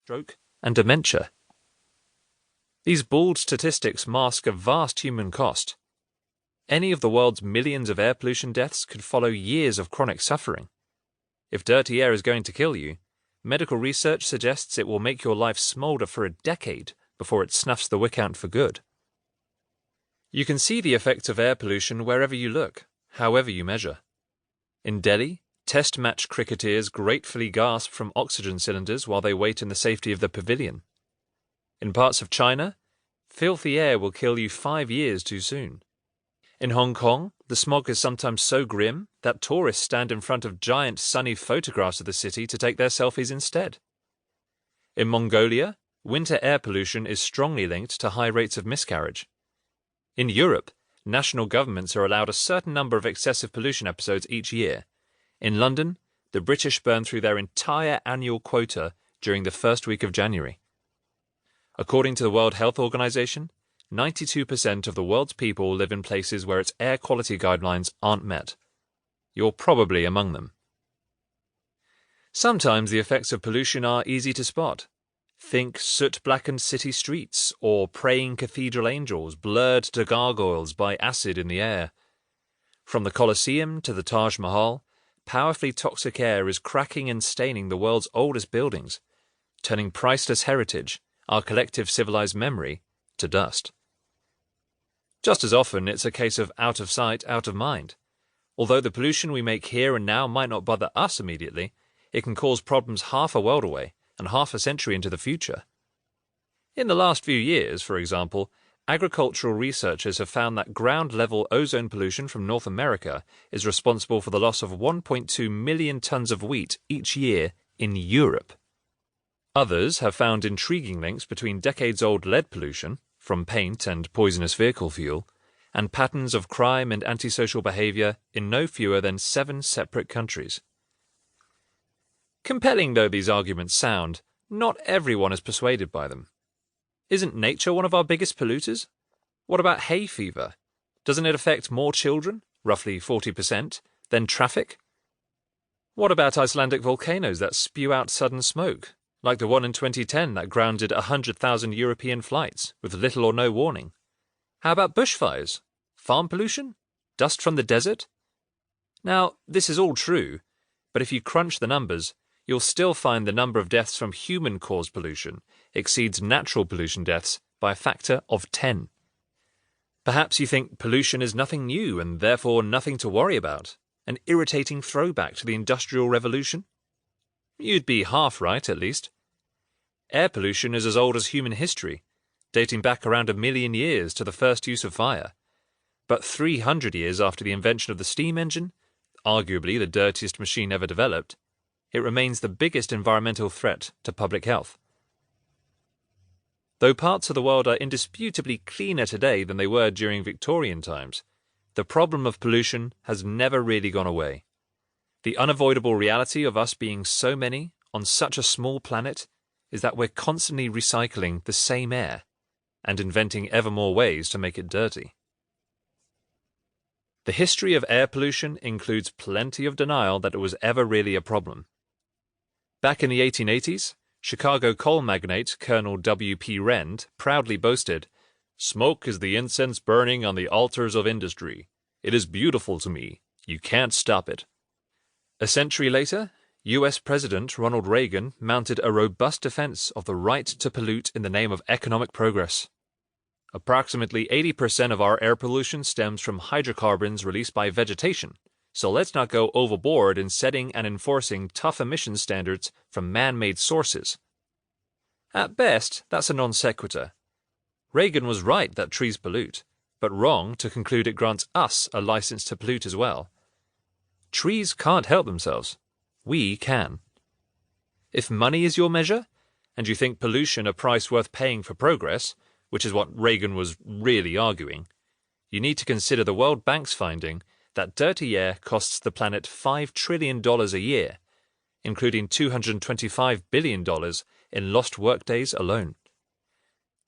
stroke, and dementia. These bald statistics mask a vast human cost. Any of the world's millions of air pollution deaths could follow years of chronic suffering. If dirty air is going to kill you, medical research suggests it will make your life smolder for a decade before it snuffs the wick out for good. You can see the effects of air pollution wherever you look, however you measure. In Delhi, test match cricketers gratefully gasp from oxygen cylinders while they wait in the safety of the pavilion. In parts of China, filthy air will kill you 5 years too soon. In Hong Kong, the smog is sometimes so grim that tourists stand in front of giant sunny photographs of the city to take their selfies instead. In Mongolia, winter air pollution is strongly linked to high rates of miscarriage. In Europe, national governments are allowed a certain number of excessive pollution episodes each year. In London, the British burn through their entire annual quota during the first week of January. According to the World Health Organization, 92% of the world's people live in places where its air quality guidelines aren't met. You're probably among them. Sometimes the effects of pollution are easy to spot. Think soot-blackened city streets or praying cathedral angels blurred to gargoyles by acid in the air. From the Colosseum to the Taj Mahal, powerfully toxic air is cracking and staining the world's oldest buildings, turning priceless heritage, our collective civilized memory, to dust. Just as often, it's a case of out of sight, out of mind. Although the pollution we make here and now might not bother us immediately, it can cause problems half a world away and half a century into the future. In the last few years, for example, agricultural researchers have found that ground-level ozone pollution from North America is responsible for the loss of 1.2 million tons of wheat each year in Europe. Others have found intriguing links between decades-old lead pollution, from paint and poisonous vehicle fuel, and patterns of crime and antisocial behavior in no fewer than 7 separate countries. Compelling though these arguments sound, not everyone is persuaded by them. Isn't nature one of our biggest polluters? What about hay fever? Doesn't it affect more children, roughly 40%, than traffic? What about Icelandic volcanoes that spew out sudden smoke, like the one in 2010 that grounded 100,000 European flights with little or no warning? How about bushfires? Farm pollution? Dust from the desert? Now, this is all true, but if you crunch the numbers, you'll still find the number of deaths from human-caused pollution exceeds natural pollution deaths by a factor of 10. Perhaps you think pollution is nothing new and therefore nothing to worry about, an irritating throwback to the Industrial Revolution? You'd be half right, at least. Air pollution is as old as human history, dating back around 1 million years to the first use of fire. But 300 years after the invention of the steam engine, arguably the dirtiest machine ever developed, it remains the biggest environmental threat to public health. Though parts of the world are indisputably cleaner today than they were during Victorian times, the problem of pollution has never really gone away. The unavoidable reality of us being so many on such a small planet is that we're constantly recycling the same air and inventing ever more ways to make it dirty. The history of air pollution includes plenty of denial that it was ever really a problem. Back in the 1880s, Chicago coal magnate Colonel W.P. Rand proudly boasted, "Smoke is the incense burning on the altars of industry. It is beautiful to me. You can't stop it." A century later, U.S. President Ronald Reagan mounted a robust defense of the right to pollute in the name of economic progress. Approximately 80% of our air pollution stems from hydrocarbons released by vegetation, so let's not go overboard in setting and enforcing tough emission standards from man-made sources. At best, that's a non sequitur. Reagan was right that trees pollute, but wrong to conclude it grants us a license to pollute as well. Trees can't help themselves. We can. If money is your measure, and you think pollution a price worth paying for progress, which is what Reagan was really arguing, you need to consider the World Bank's finding that dirty air costs the planet $5 trillion a year, including $225 billion in lost workdays alone.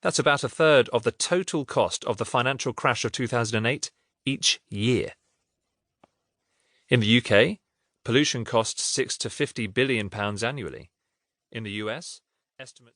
That's about a third of the total cost of the financial crash of 2008 each year. In the UK, pollution costs £6 to £50 billion annually. In the US, estimates